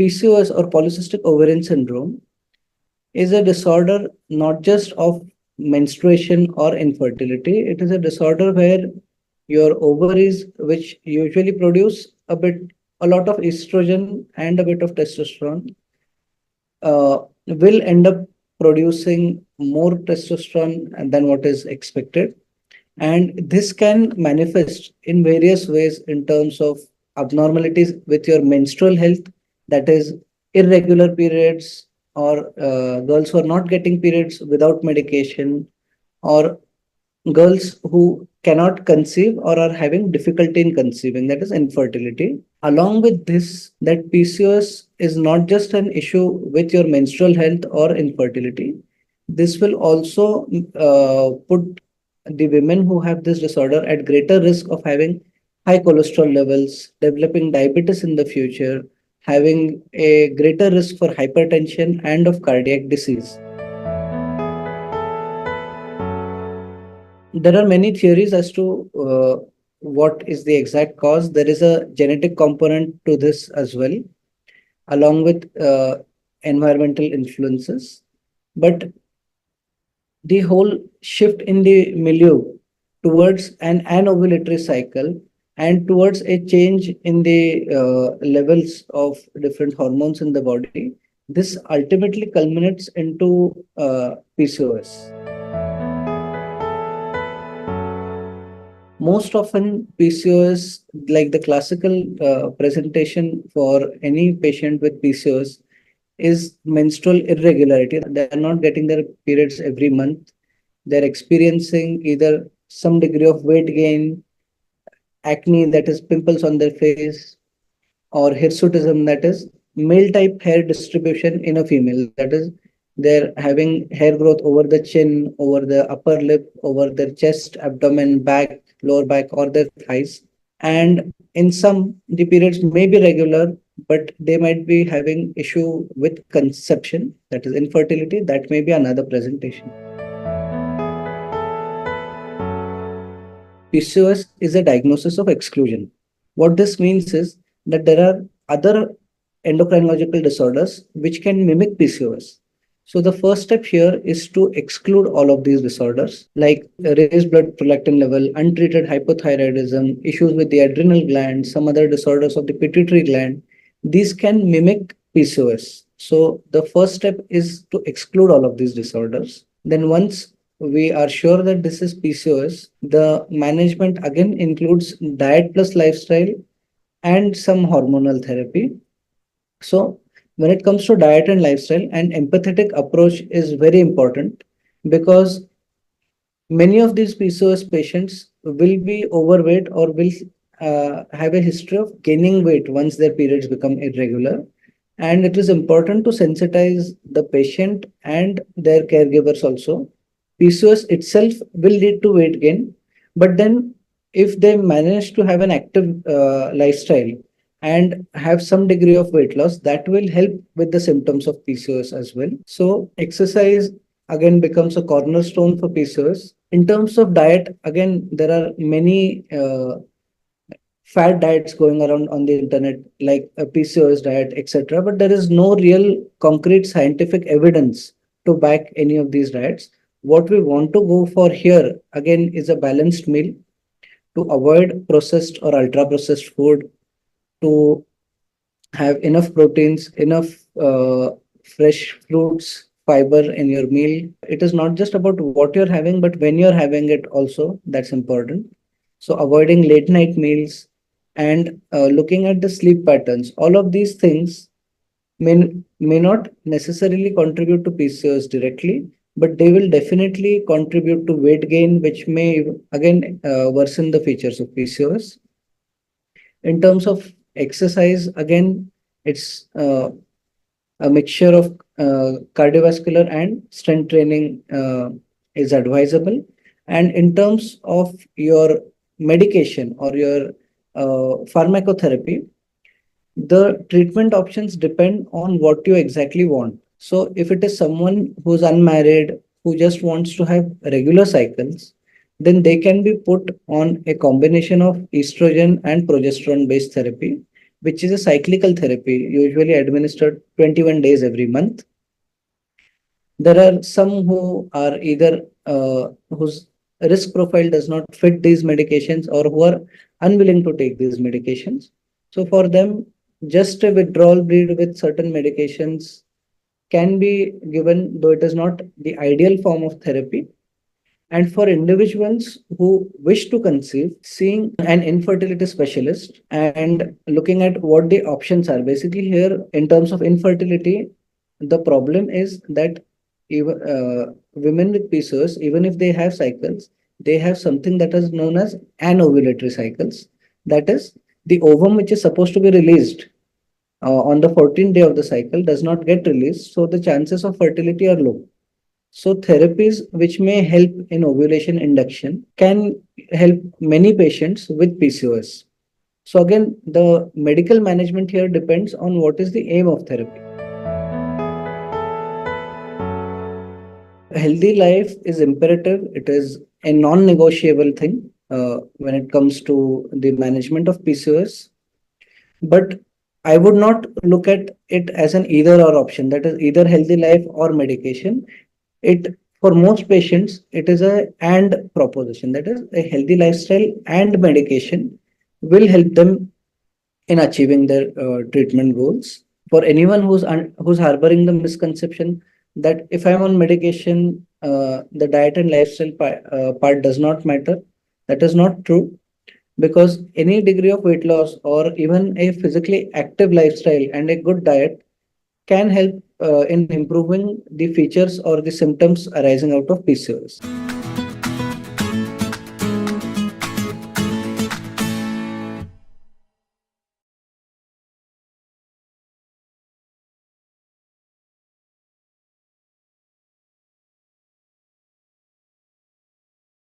PCOS or polycystic ovarian syndrome is a disorder not just of menstruation or infertility. It is a disorder where your ovaries, which usually produce a lot of estrogen and a bit of testosterone, will end up producing more testosterone than what is expected. And this can manifest in various ways in terms of abnormalities with your menstrual health, that is, irregular periods, or girls who are not getting periods without medication, or girls who cannot conceive or are having difficulty in conceiving, that is infertility. Along with this, that PCOS is not just an issue with your menstrual health or infertility. This will also put the women who have this disorder at greater risk of having high cholesterol levels, developing diabetes in the future, having a greater risk for hypertension and of cardiac disease. There are many theories as to what is the exact cause. There is a genetic component to this as well, along with environmental influences. But the whole shift in the milieu towards an anovulatory cycle and towards a change in the levels of different hormones in the body, this ultimately culminates into PCOS. Most often, PCOS, like the classical presentation for any patient with PCOS, is menstrual irregularity. They are not getting their periods every month. They're experiencing either some degree of weight gain, acne, that is pimples on their face, or hirsutism, that is male type hair distribution in a female. That is, they're having hair growth over the chin, over the upper lip, over their chest, abdomen, back, lower back, or their thighs. And in some, the periods may be regular, but they might be having issue with conception, that is infertility. That may be another presentation. PCOS is a diagnosis of exclusion. What this means is that there are other endocrinological disorders which can mimic PCOS. So the first step here is to exclude all of these disorders, like raised blood prolactin level, untreated hypothyroidism, issues with the adrenal gland, some other disorders of the pituitary gland. These can mimic PCOS. So the first step is to exclude all of these disorders. Then once we are sure that this is PCOS, the management again includes diet plus lifestyle and some hormonal therapy. So when it comes to diet and lifestyle, an empathetic approach is very important, because many of these PCOS patients will be overweight or will have a history of gaining weight once their periods become irregular. And it is important to sensitize the patient and their caregivers also. PCOS itself will lead to weight gain, but then if they manage to have an active lifestyle and have some degree of weight loss, that will help with the symptoms of PCOS as well. So exercise again becomes a cornerstone for PCOS. In terms of diet, again, there are many fad diets going around on the internet, like a PCOS diet, etc. But there is no real concrete scientific evidence to back any of these diets. What we want to go for here, again, is a balanced meal, to avoid processed or ultra processed food, to have enough proteins, enough fresh fruits, fiber in your meal. It is not just about what you're having, but when you're having it also, that's important. So avoiding late night meals and looking at the sleep patterns. All of these things may not necessarily contribute to PCOS directly, but they will definitely contribute to weight gain, which may again worsen the features of PCOS. In terms of exercise, again, it's a mixture of cardiovascular and strength training is advisable. And in terms of your medication or your pharmacotherapy, the treatment options depend on what you exactly want. So if it is someone who's unmarried, who just wants to have regular cycles, then they can be put on a combination of estrogen and progesterone based therapy. which is a cyclical therapy, usually administered 21 days every month. There are some who are either whose risk profile does not fit these medications or who are unwilling to take these medications. So for them, just a withdrawal bleed with certain medications can be given, though it is not the ideal form of therapy. And for individuals who wish to conceive, seeing an infertility specialist and looking at what the options are. Basically, here in terms of infertility, the problem is that even women with PCOS, even if they have cycles, they have something that is known as anovulatory cycles. That is, the ovum which is supposed to be released on the 14th day of the cycle does not get released, so the chances of fertility are low. So therapies which may help in ovulation induction can help many patients with PCOS. So again, the medical management here depends on what is the aim of therapy. Healthy life is imperative. It is a non-negotiable thing when it comes to the management of PCOS. But I would not look at it as an either or option. That is either healthy life or medication. It for most patients, it is a and proposition. That is a healthy lifestyle and medication will help them in achieving their treatment goals. For anyone who's harboring the misconception that if I'm on medication, the diet and lifestyle part does not matter, that is not true, because any degree of weight loss or even a physically active lifestyle and a good diet can help in improving the features or the symptoms arising out of PCOS.